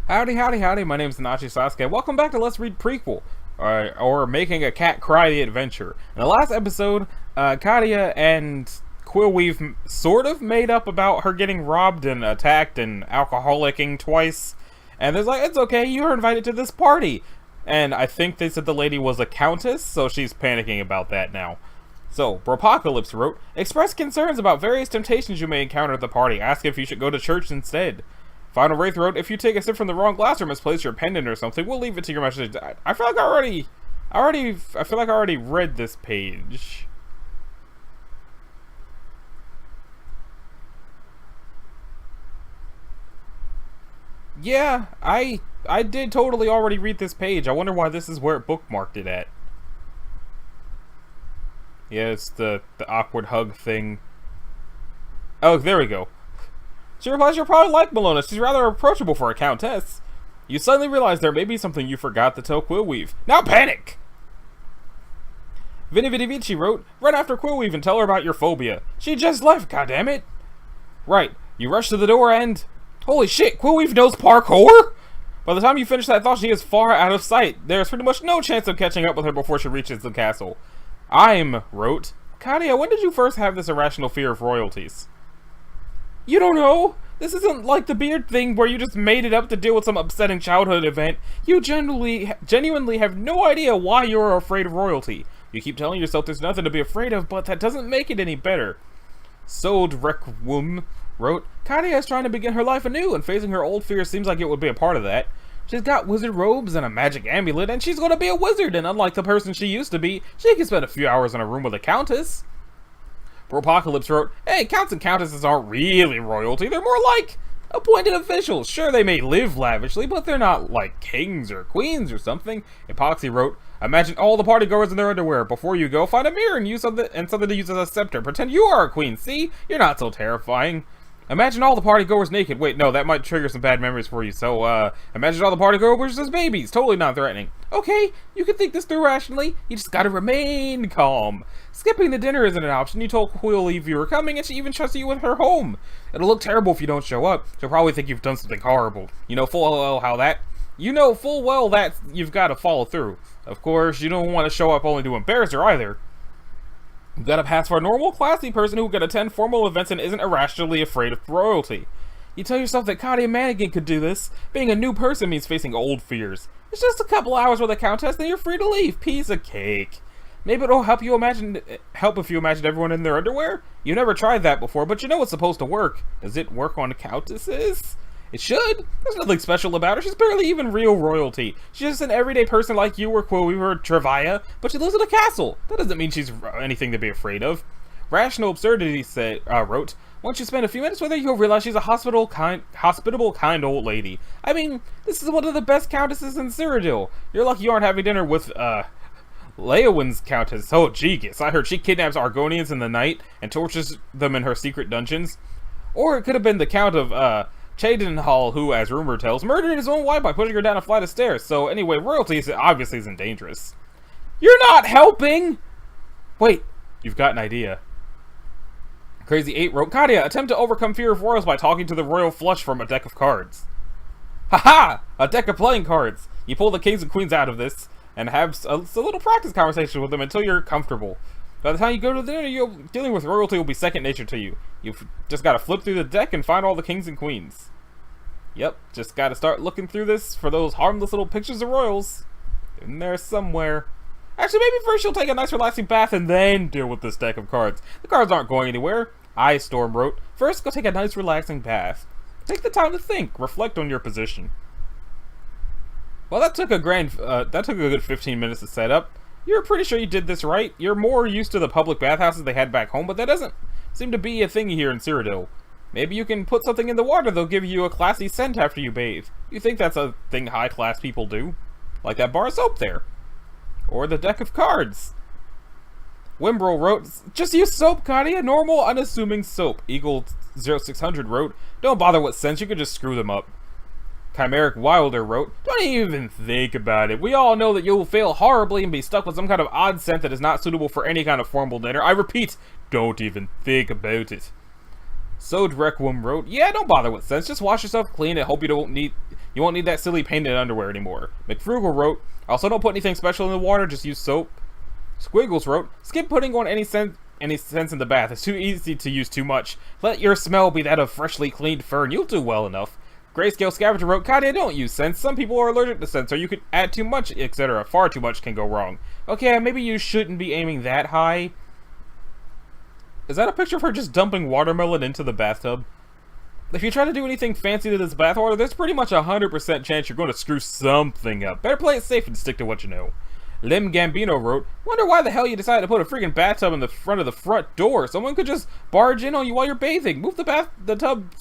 Howdy, howdy, howdy, my name is Nachi Sasuke. Welcome back to Let's Read Prequel, or Making a Cat Cry the Adventure. In the last episode, Katia and Quillweave sort of made up about her getting robbed and attacked and alcoholicing twice. And there's like, it's okay, you were invited to this party. And I think they said the lady was a countess, so she's panicking about that now. So, Bropocalypse wrote, express concerns about various temptations you may encounter at the party. Ask if you should go to church instead. Final Wraith wrote, if you take a sip from the wrong glass or misplace your pendant or something, we'll leave it to your message. I feel like I already read this page. Yeah, I did totally already read this page. I wonder why this is where it bookmarked it at. Yeah, it's the awkward hug thing. Oh, there we go. She replies, you're probably like Melona. She's rather approachable for a countess. You suddenly realize there may be something you forgot to tell Quillweave. Now panic! Vinny Vici wrote, run after Quillweave and tell her about your phobia. She just left, goddammit! Right, you rush to the door and... Holy shit, Quillweave knows parkour?! By the time you finish that thought, she is far out of sight. There's pretty much no chance of catching up with her before she reaches the castle. Wrote, Katia, when did you first have this irrational fear of royalties? You don't know? This isn't like the beard thing where you just made it up to deal with some upsetting childhood event. You genuinely have no idea why you're afraid of royalty. You keep telling yourself there's nothing to be afraid of, but that doesn't make it any better. Sold Requiem wrote, Katia is trying to begin her life anew, and facing her old fears seems like it would be a part of that. She's got wizard robes and a magic amulet, and she's going to be a wizard, and unlike the person she used to be, she can spend a few hours in a room with a countess. Bropocalypse wrote, hey, counts and countesses aren't really royalty, they're more like appointed officials. Sure, they may live lavishly, but they're not like kings or queens or something. Epoxy wrote, imagine all the partygoers in their underwear. Before you go, find a mirror and use something to use as a scepter. Pretend you are a queen, see? You're not so terrifying. Imagine all the partygoers naked. Wait, no, that might trigger some bad memories for you. So, imagine all the partygoers as babies. Totally not threatening. Okay, you can think this through rationally. You just gotta remain calm. Skipping the dinner isn't an option. You told Quillweave you were coming, and she even trusts you with her home. It'll look terrible if you don't show up. She'll probably think you've done something horrible. You know full well that you've got to follow through. Of course, you don't want to show up only to embarrass her either. You've got to pass for a normal, classy person who can attend formal events and isn't irrationally afraid of royalty. You tell yourself that Katia Mannequin could do this. Being a new person means facing old fears. It's just a couple hours with a countess, then you're free to leave. Piece of cake. Maybe it'll help if you imagine everyone in their underwear? You never tried that before, but you know it's supposed to work. Does it work on countesses? It should. There's nothing special about her. She's barely even real royalty. She's just an everyday person like you or Quillweave or Travaya, but she lives in a castle. That doesn't mean she's anything to be afraid of. Rational Absurdity wrote, once you spend a few minutes with her, you'll realize she's a hospitable, kind old lady. I mean, this is one of the best countesses in Cyrodiil. You're lucky you aren't having dinner with, Leowin's countess. Oh, Gigas. I heard she kidnaps Argonians in the night and tortures them in her secret dungeons. Or it could have been the Count of, Cheydinhal, who, as rumor tells, murdered his own wife by pushing her down a flight of stairs. So anyway, royalty obviously isn't dangerous. You're not helping! Wait, you've got an idea. Crazy 8 wrote, Katia, attempt to overcome fear of royals by talking to the royal flush from a deck of cards. Haha! A deck of playing cards! You pull the kings and queens out of this, and have a little practice conversation with them until you're comfortable. By the time you go to dinner, dealing with royalty will be second nature to you. You've just got to flip through the deck and find all the kings and queens. Yep, just got to start looking through this for those harmless little pictures of royals. In there somewhere. Actually, maybe first you'll take a nice relaxing bath and then deal with this deck of cards. The cards aren't going anywhere. Storm wrote, first go take a nice relaxing bath. Take the time to think, reflect on your position. Well, that took a good 15 minutes to set up. You're pretty sure you did this right. You're more used to the public bathhouses they had back home, but that doesn't seem to be a thing here in Cyrodiil. Maybe you can put something in the water that'll give you a classy scent after you bathe. You think that's a thing high-class people do? Like that bar of soap there. Or the deck of cards. Wimbrel wrote, just use soap, Katia. Normal, unassuming soap. Eagle0600 wrote, don't bother with scents, you could just screw them up. Chimeric Wilder wrote, don't even think about it. We all know that you'll fail horribly and be stuck with some kind of odd scent that is not suitable for any kind of formal dinner. I repeat, don't even think about it. So Drekwum wrote, yeah, don't bother with sense, just wash yourself clean and hope you won't need that silly painted underwear anymore. McFrugal wrote, also don't put anything special in the water, just use soap. Squiggles wrote, skip putting on any sense in the bath, it's too easy to use too much. Let your smell be that of freshly cleaned fur and you'll do well enough. Grayscale Scavenger wrote, Katia, don't use scents. Some people are allergic to scents, or you could add too much, etc. Far too much can go wrong. Okay, maybe you shouldn't be aiming that high. Is that a picture of her just dumping watermelon into the bathtub? If you try to do anything fancy to this bathwater, there's pretty much a 100% chance you're going to screw something up. Better play it safe and stick to what you know. Lim Gambino wrote, wonder why the hell you decided to put a freaking bathtub in the front of the front door. Someone could just barge in on you while you're bathing. Move the tub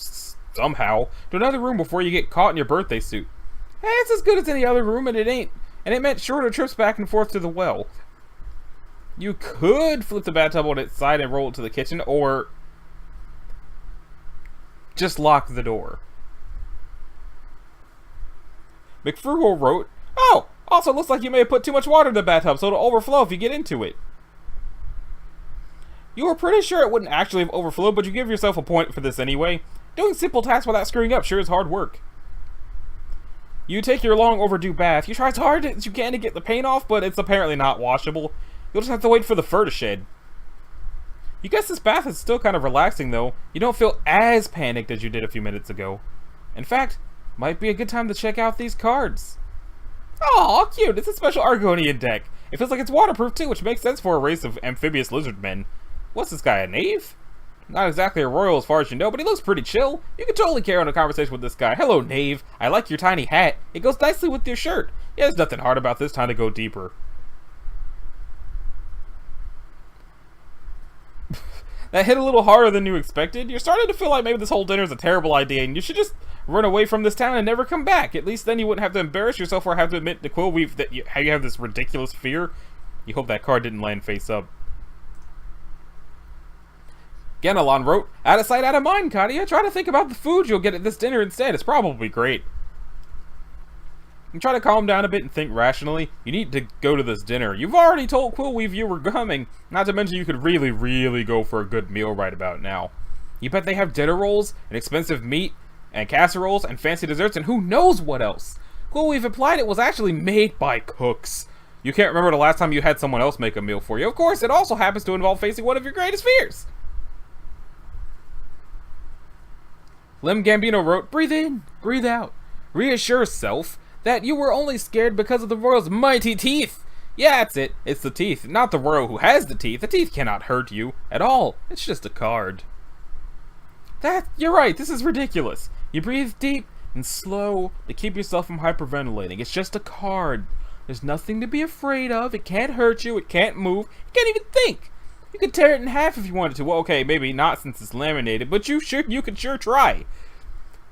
somehow to another room before you get caught in your birthday suit. Hey, it's as good as any other room, and it meant shorter trips back and forth to the well. You could flip the bathtub on its side and roll it to the kitchen, or just lock the door. McFrugal wrote, oh, also looks like you may have put too much water in the bathtub, so it'll overflow if you get into it. You were pretty sure it wouldn't actually have overflowed, but you give yourself a point for this anyway. Doing simple tasks without screwing up sure is hard work. You take your long overdue bath. You try as hard as you can to get the paint off, but it's apparently not washable. You'll just have to wait for the fur to shed. You guess this bath is still kind of relaxing though. You don't feel as panicked as you did a few minutes ago. In fact, might be a good time to check out these cards. Oh, cute! It's a special Argonian deck. It feels like it's waterproof too, which makes sense for a race of amphibious lizard men. What's this guy, a knave? Not exactly a royal as far as you know, but he looks pretty chill. You can totally carry on a conversation with this guy. Hello, knave. I like your tiny hat. It goes nicely with your shirt. Yeah, there's nothing hard about this. Time to go deeper. That hit a little harder than you expected. You're starting to feel like maybe this whole dinner is a terrible idea and you should just run away from this town and never come back. At least then you wouldn't have to embarrass yourself or have to admit to Quillweave that you have this ridiculous fear. You hope that card didn't land face up. Ganelon wrote, out of sight, out of mind, Katia. Try to think about the food you'll get at this dinner instead. It's probably great. And try to calm down a bit and think rationally. You need to go to this dinner. You've already told Quillweave you were coming. Not to mention you could really, really go for a good meal right about now. You bet they have dinner rolls and expensive meat and casseroles and fancy desserts and who knows what else. Quillweave implied it was actually made by cooks. You can't remember the last time you had someone else make a meal for you. Of course, it also happens to involve facing one of your greatest fears. Lim Gambino wrote, breathe in, breathe out. Reassure self that you were only scared because of the royal's mighty teeth. Yeah, that's it. It's the teeth, not the royal who has the teeth. The teeth cannot hurt you at all. It's just a card. You're right. This is ridiculous. You breathe deep and slow to keep yourself from hyperventilating. It's just a card. There's nothing to be afraid of. It can't hurt you. It can't move. You can't even think. You could tear it in half if you wanted to. Well, okay, maybe not since it's laminated, but you could sure try.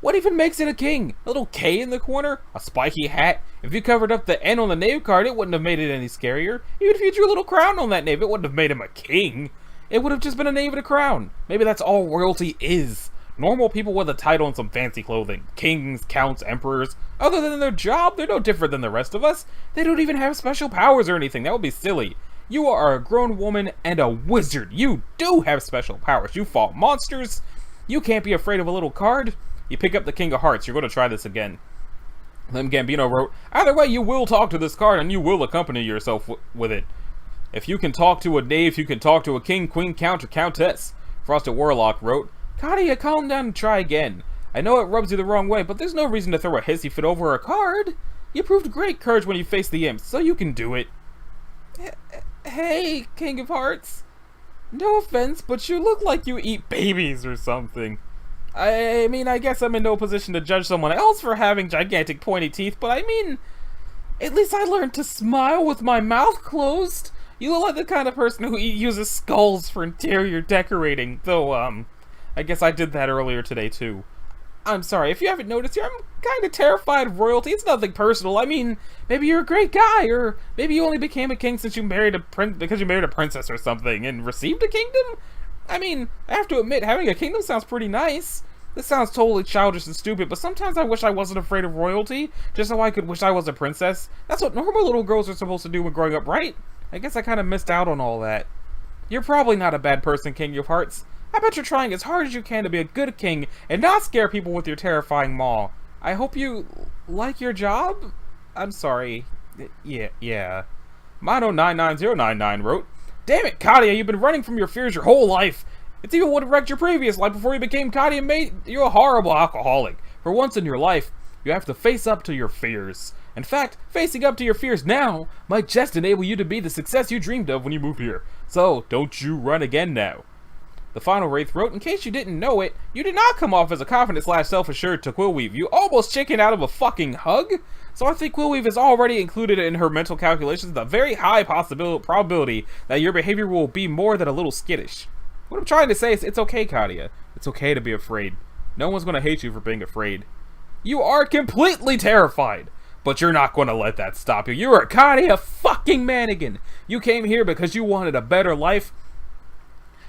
What even makes it a king? A little K in the corner? A spiky hat? If you covered up the N on the knave card, it wouldn't have made it any scarier. Even if you drew a little crown on that knave, it wouldn't have made him a king. It would have just been a knave and a crown. Maybe that's all royalty is. Normal people with a title and some fancy clothing. Kings, counts, emperors. Other than their job, they're no different than the rest of us. They don't even have special powers or anything. That would be silly. You are a grown woman and a wizard. You do have special powers. You fought monsters. You can't be afraid of a little card. You pick up the King of Hearts. You're going to try this again. Lim Gambino wrote, either way, you will talk to this card and you will accompany yourself with it. If you can talk to a knave, you can talk to a king, queen, count, or countess. Frosted Warlock wrote, Katia, calm down and try again. I know it rubs you the wrong way, but there's no reason to throw a hissy fit over a card. You proved great courage when you faced the imps, so you can do it. Hey, King of Hearts. No offense, but you look like you eat babies or something. I mean, I guess I'm in no position to judge someone else for having gigantic pointy teeth, but I mean, at least I learned to smile with my mouth closed. You look like the kind of person who uses skulls for interior decorating, though, I guess I did that earlier today, too. I'm sorry, if you haven't noticed here, I'm kind of terrified of royalty. It's nothing personal. I mean, maybe you're a great guy, or maybe you only became a king since you married because you married a princess or something and received a kingdom? I mean, I have to admit, having a kingdom sounds pretty nice. This sounds totally childish and stupid, but sometimes I wish I wasn't afraid of royalty, just so I could wish I was a princess. That's what normal little girls are supposed to do when growing up, right? I guess I kind of missed out on all that. You're probably not a bad person, King of Hearts, I bet you're trying as hard as you can to be a good king and not scare people with your terrifying maw. I hope you like your job? I'm sorry. Yeah. Mono99099 wrote, "Damn it, Katia, you've been running from your fears your whole life. It's even what wrecked your previous life before you became Katia made you a horrible alcoholic. For once in your life, you have to face up to your fears. In fact, facing up to your fears now might just enable you to be the success you dreamed of when you moved here. So, don't you run again now." The final Wraith wrote, "In case you didn't know it, you did not come off as a confident / self-assured to Quillweave. You almost chickened out of a fucking hug? So I think Quillweave is already included in her mental calculations the very high probability that your behavior will be more than a little skittish. What I'm trying to say is it's okay, Katia. It's okay to be afraid. No one's going to hate you for being afraid. You are completely terrified, but you're not going to let that stop you. You are Katia fucking Mannigan. You came here because you wanted a better life,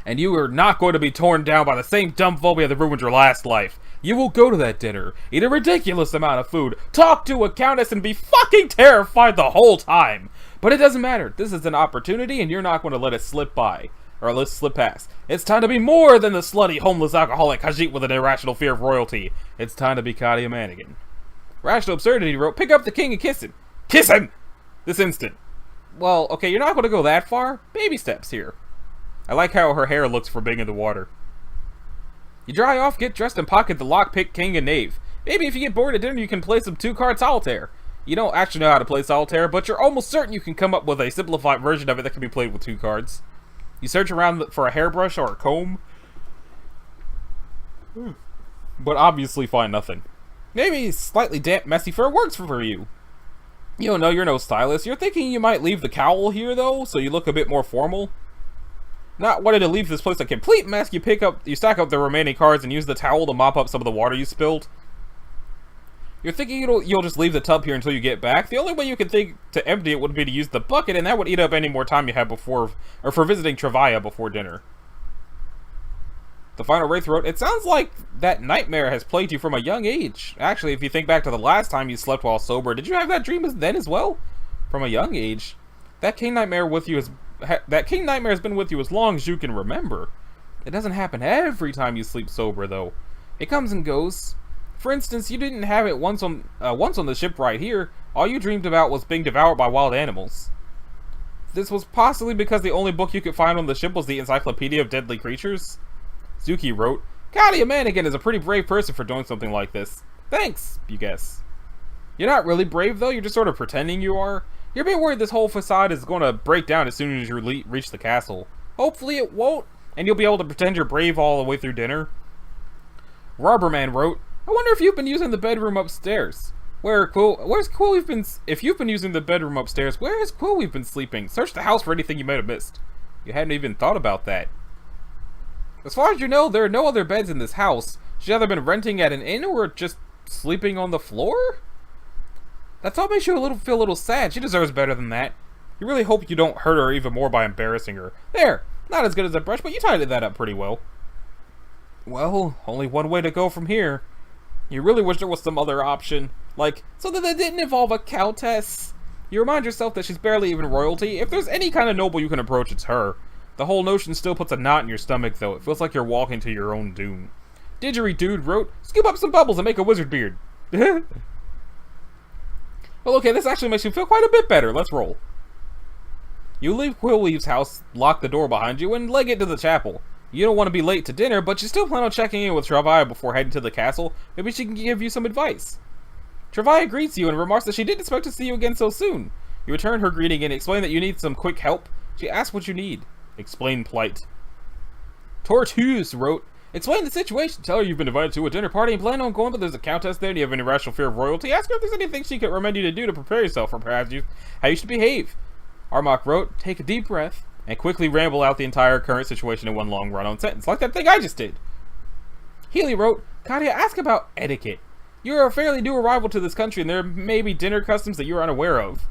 and you are not going to be torn down by the same dumb phobia that ruined your last life. You will go to that dinner, eat a ridiculous amount of food, talk to a countess, and be fucking terrified the whole time. But it doesn't matter. This is an opportunity, and you're not going to let it slip by. Or let it slip past. It's time to be more than the slutty, homeless alcoholic Khajiit with an irrational fear of royalty. It's time to be Katia Mannigan." Rational Absurdity wrote, "Pick up the king and kiss him." Kiss him! This instant. Well, okay, you're not going to go that far. Baby steps here. I like how her hair looks for being in the water. You dry off, get dressed, and pocket the lockpick, king, and knave. Maybe if you get bored at dinner, you can play some 2-card solitaire. You don't actually know how to play solitaire, but you're almost certain you can come up with a simplified version of it that can be played with 2 cards. You search around for a hairbrush or a comb, but obviously find nothing. Maybe slightly damp, messy fur works for you. You don't know, you're no stylist. You're thinking you might leave the cowl here, though, so you look a bit more formal. Not wanting to leave this place a complete mess, you stack up the remaining cards and use the towel to mop up some of the water you spilled. You're thinking you'll just leave the tub here until you get back. The only way you can think to empty it would be to use the bucket, and that would eat up any more time you have before, or for visiting Travaya before dinner. The final Wraith wrote, "It sounds like that nightmare has plagued you from a young age. Actually, if you think back to the last time you slept while sober, did you have that dream then as well? From a young age? That king nightmare has been with you as long as you can remember. It doesn't happen every time you sleep sober, though. It comes and goes. For instance, you didn't have it once on the ship right here. All you dreamed about was being devoured by wild animals. This was possibly because the only book you could find on the ship was the Encyclopedia of Deadly Creatures." Zuki wrote, "Katia Mannigan is a pretty brave person for doing something like this. Thanks, you guess. You're not really brave, though. You're just sort of pretending you are. You're a bit worried this whole facade is going to break down as soon as you reach the castle. Hopefully it won't, and you'll be able to pretend you're brave all the way through dinner." Robberman wrote, "I wonder if you've been using the bedroom upstairs. Where's Quillweave been? If you've been using the bedroom upstairs, where has Quillweave been sleeping? Search the house for anything you might have missed." You hadn't even thought about that. "As far as you know, there are no other beds in this house. She's either been renting at an inn or just sleeping on the floor? That's all makes you feel a little sad. She deserves better than that. You really hope you don't hurt her even more by embarrassing her. There, not as good as a brush, but you tidied that up pretty well." "Well, only one way to go from here. You really wish there was some other option. Like, so that it didn't involve a countess. You remind yourself that she's barely even royalty. If there's any kind of noble you can approach, it's her. The whole notion still puts a knot in your stomach, though. It feels like you're walking to your own doom." Didgeridoo wrote, "Scoop up some bubbles and make a wizard beard." Well, okay, this actually makes you feel quite a bit better. Let's roll. You leave Quillweave's house, lock the door behind you, and leg it to the chapel. You don't want to be late to dinner, but you still plan on checking in with Travaya before heading to the castle. Maybe she can give you some advice. Travaya greets you and remarks that she didn't expect to see you again so soon. You return her greeting and explain that you need some quick help. She asks what you need. Explain plight. Tortoise wrote, "Explain the situation. Tell her you've been invited to a dinner party and plan on going, but there's a countess there and you have an irrational fear of royalty. Ask her if there's anything she could recommend you to do to prepare yourself, or perhaps how you should behave." Armok wrote, "Take a deep breath and quickly ramble out the entire current situation in one long run-on sentence, like that thing I just did." Healy wrote, "Katia, ask about etiquette. You're a fairly new arrival to this country and there may be dinner customs that you're unaware of.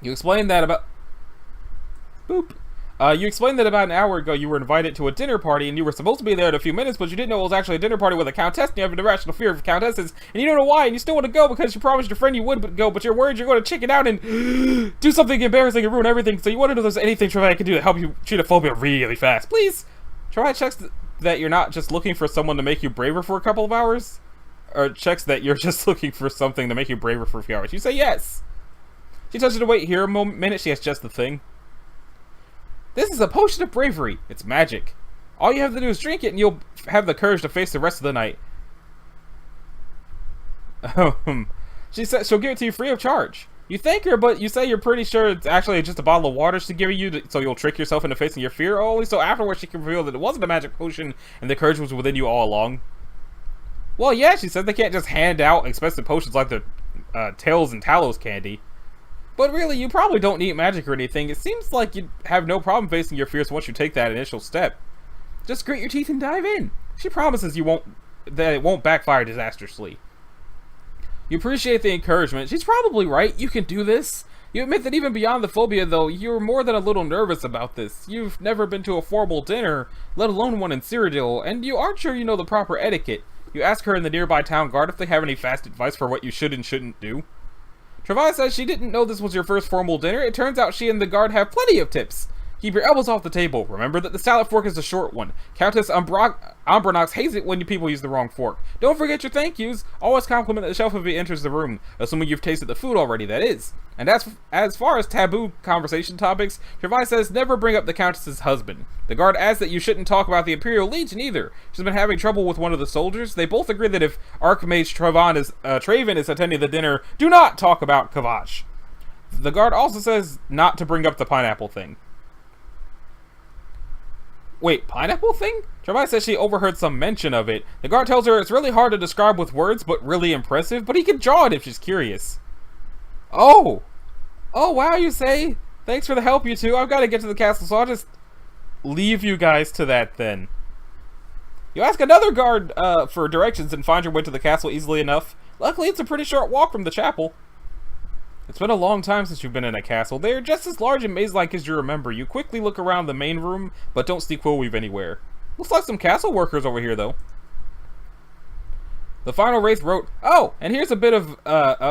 You explained that about an hour ago you were invited to a dinner party and you were supposed to be there in a few minutes, but you didn't know it was actually a dinner party with a countess and you have an irrational fear of countesses and you don't know why and you still want to go because you promised your friend you would go, but you're worried you're going to chicken out and do something embarrassing and ruin everything, so you want to know if there's anything Travaya can do to help you treat a phobia really fast. Please." Travaya checks that you're not just looking for someone to make you braver for a couple of hours? Or checks that you're just looking for something to make you braver for a few hours. You say yes. She tells you to wait here a minute. She has just the thing. This is a potion of bravery. It's magic. All you have to do is drink it and you'll have the courage to face the rest of the night. She said she'll give it to you free of charge. You thank her, but you say you're pretty sure it's actually just a bottle of water she's giving you, so you'll trick yourself into facing your fear. Only so afterwards she can reveal that it wasn't a magic potion and the courage was within you all along. Well, yeah, she said they can't just hand out expensive potions like the Tails and Talos candy. But really, you probably don't need magic or anything. It seems like you'd have no problem facing your fears once you take that initial step. Just grit your teeth and dive in. She promises that it won't backfire disastrously. You appreciate the encouragement. She's probably right. You can do this. You admit that even beyond the phobia, though, you're more than a little nervous about this. You've never been to a formal dinner, let alone one in Cyrodiil, and you aren't sure you know the proper etiquette. You ask her in the nearby town guard if they have any fast advice for what you should and shouldn't do. Travaille says she didn't know this was your first formal dinner. It turns out she and the guard have plenty of tips. Keep your elbows off the table. Remember that the salad fork is a short one. Countess Umbronox hates it when people use the wrong fork. Don't forget your thank yous. Always compliment the chef if he enters the room, assuming you've tasted the food already, that is. And as far as taboo conversation topics, Travaille says never bring up the Countess's husband. The guard adds that you shouldn't talk about the Imperial Legion either. She's been having trouble with one of the soldiers. They both agree that if Archmage Traven is attending the dinner, do not talk about Kavash. The guard also says not to bring up the pineapple thing. Wait, pineapple thing? Travaille says she overheard some mention of it. The guard tells her it's really hard to describe with words, but really impressive, but he can draw it if she's curious. Oh! Oh, wow, you say? Thanks for the help, you two. I've got to get to the castle, so I'll just leave you guys to that then. You ask another guard for directions and find your way to the castle easily enough. Luckily, it's a pretty short walk from the chapel. It's been a long time since you've been in a castle. They are just as large and maze-like as you remember. You quickly look around the main room, but don't see Quillweave anywhere. Looks like some castle workers over here, though. The final wraith wrote, "Oh, and here's a bit of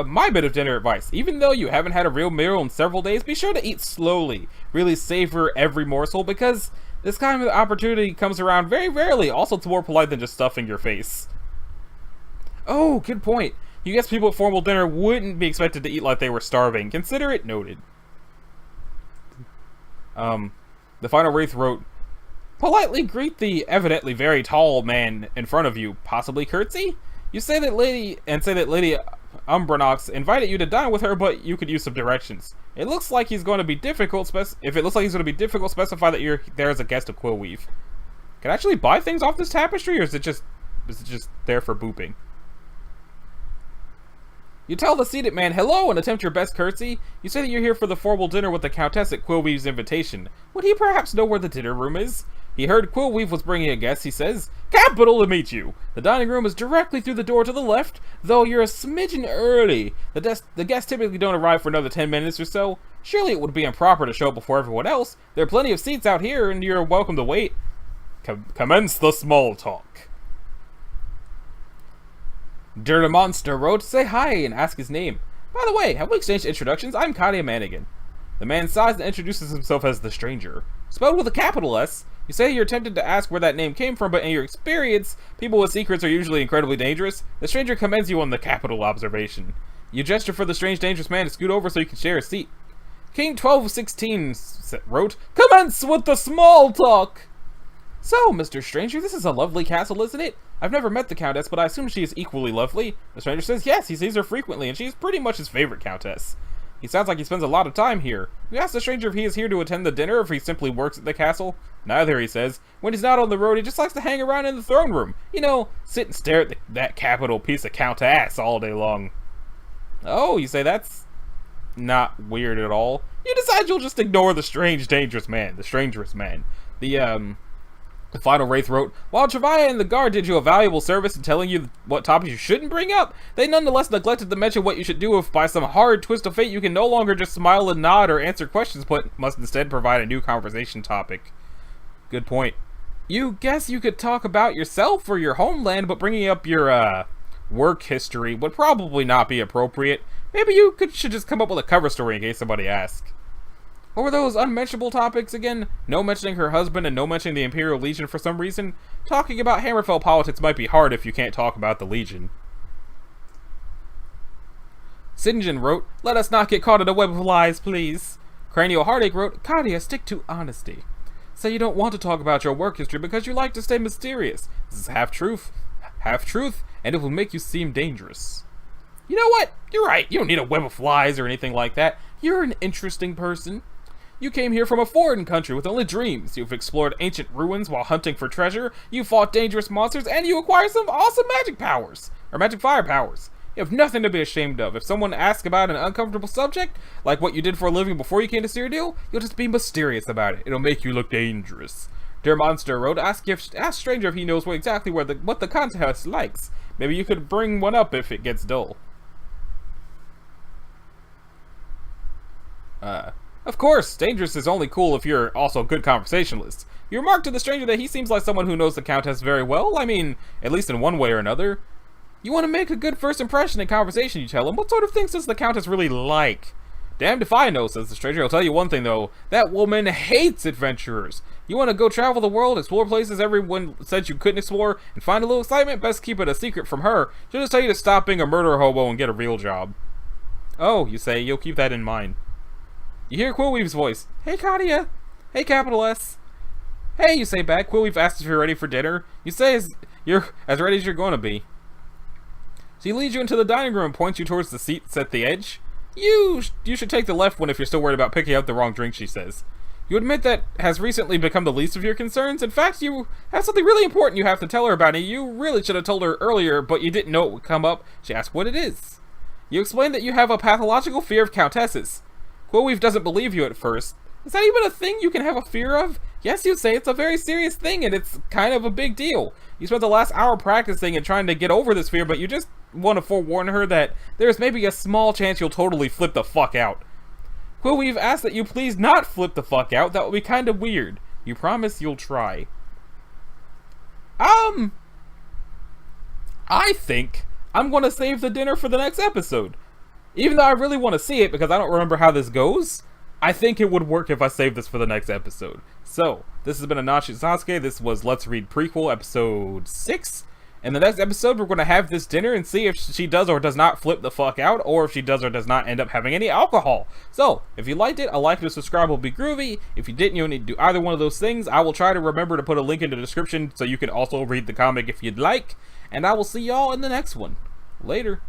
my bit of dinner advice. Even though you haven't had a real meal in several days, be sure to eat slowly. Really savor every morsel, because this kind of opportunity comes around very rarely. Also, it's more polite than just stuffing your face." Oh, good point. You guess people at formal dinner wouldn't be expected to eat like they were starving. Consider it noted. The final wraith wrote, "Politely greet the evidently very tall man in front of you. Possibly curtsy? You say that Lady Umbronox invited you to dine with her, but you could use some directions. It looks like he's going to be difficult. If it looks like he's going to be difficult, specify that you're there as a guest of Quillweave. Can I actually buy things off this tapestry, or is it just there for booping? You tell the seated man hello and attempt your best curtsy. You say that you're here for the formal dinner with the Countess at Quillweave's invitation. Would he perhaps know where the dinner room is? He heard Quillweave was bringing a guest, he says. Capital to meet you. The dining room is directly through the door to the left, though you're a smidgen early. The guests typically don't arrive for another 10 minutes or so. Surely it would be improper to show up before everyone else. There are plenty of seats out here, and you're welcome to wait. Commence the small talk. Dirty Monster wrote, say hi and ask his name. By the way, have we exchanged introductions? I'm Katia Manigan. The man sighs and introduces himself as the Stranger. Spelled with a capital S. You say you're tempted to ask where that name came from, but in your experience, people with secrets are usually incredibly dangerous. The Stranger commends you on the capital observation. You gesture for the strange dangerous man to scoot over so you can share a seat. King 1216 wrote, commence with the small talk! So, Mr. Stranger, this is a lovely castle, isn't it? I've never met the Countess, but I assume she is equally lovely. The Stranger says yes, he sees her frequently, and she's pretty much his favorite Countess. He sounds like he spends a lot of time here. We ask the Stranger if he is here to attend the dinner or if he simply works at the castle. Neither, he says. When he's not on the road, he just likes to hang around in the throne room. You know, sit and stare at that capital piece of Countess all day long. Oh, you say that's not weird at all. You decide you'll just ignore the strange, dangerous man. The strangerous man. The final wraith wrote, while Travaille and the guard did you a valuable service in telling you what topics you shouldn't bring up, they nonetheless neglected to mention what you should do if by some hard twist of fate you can no longer just smile and nod or answer questions, but must instead provide a new conversation topic. Good point. You guess you could talk about yourself or your homeland, but bringing up your, work history would probably not be appropriate. Maybe you should just come up with a cover story in case somebody asks. What were those unmentionable topics again? No mentioning her husband and no mentioning the Imperial Legion for some reason? Talking about Hammerfell politics might be hard if you can't talk about the Legion. Sinjin wrote, "Let us not get caught in a web of lies, please." Cranial Heartache wrote, "Katia, stick to honesty. Say you don't want to talk about your work history because you like to stay mysterious. This is half truth, and it will make you seem dangerous." You know what? You're right. You don't need a web of lies or anything like that. You're an interesting person. You came here from a foreign country with only dreams. You've explored ancient ruins while hunting for treasure. You fought dangerous monsters, and you acquired some awesome magic powers. Or magic fire powers. You have nothing to be ashamed of. If someone asks about an uncomfortable subject, like what you did for a living before you came to Cyrodiil, you'll just be mysterious about it. It'll make you look dangerous. Dear Monster wrote, ask Stranger if he knows what the Countess likes. Maybe you could bring one up if it gets dull. Of course, dangerous is only cool if you're also a good conversationalist. You remarked to the stranger that he seems like someone who knows the Countess very well. I mean, at least in one way or another. You want to make a good first impression in conversation, you tell him. What sort of things does the Countess really like? Damned if I know, says the stranger. I'll tell you one thing, though. That woman hates adventurers. You want to go travel the world, explore places everyone said you couldn't explore, and find a little excitement? Best keep it a secret from her. She'll just tell you to stop being a murder hobo and get a real job. Oh, you say. You'll keep that in mind. You hear Quillweave's voice. Hey, Katia. Hey, capital S. Hey, you say back. Quillweave asks if you're ready for dinner. You say you're as ready as you're going to be. She leads you into the dining room and points you towards the seats at the edge. You should take the left one if you're still worried about picking up the wrong drink, she says. You admit that has recently become the least of your concerns. In fact, you have something really important you have to tell her about, and you really should have told her earlier, but you didn't know it would come up. She asks what it is. You explain that you have a pathological fear of countesses. Quillweave doesn't believe you at first. Is that even a thing you can have a fear of? Yes, you say it's a very serious thing, and it's kind of a big deal. You spent the last hour practicing and trying to get over this fear, but you just want to forewarn her that there's maybe a small chance you'll totally flip the fuck out. Quillweave asks that you please not flip the fuck out. That would be kind of weird. You promise you'll try. I think I'm going to save the dinner for the next episode. Even though I really want to see it because I don't remember how this goes, I think it would work if I save this for the next episode. So, this has been Anachi Sasuke. This was Let's Read Prequel, episode 6. In the next episode, we're going to have this dinner and see if she does or does not flip the fuck out, or if she does or does not end up having any alcohol. So, if you liked it, a like and a subscribe will be groovy. If you didn't, you need to do either one of those things. I will try to remember to put a link in the description so you can also read the comic if you'd like. And I will see y'all in the next one. Later.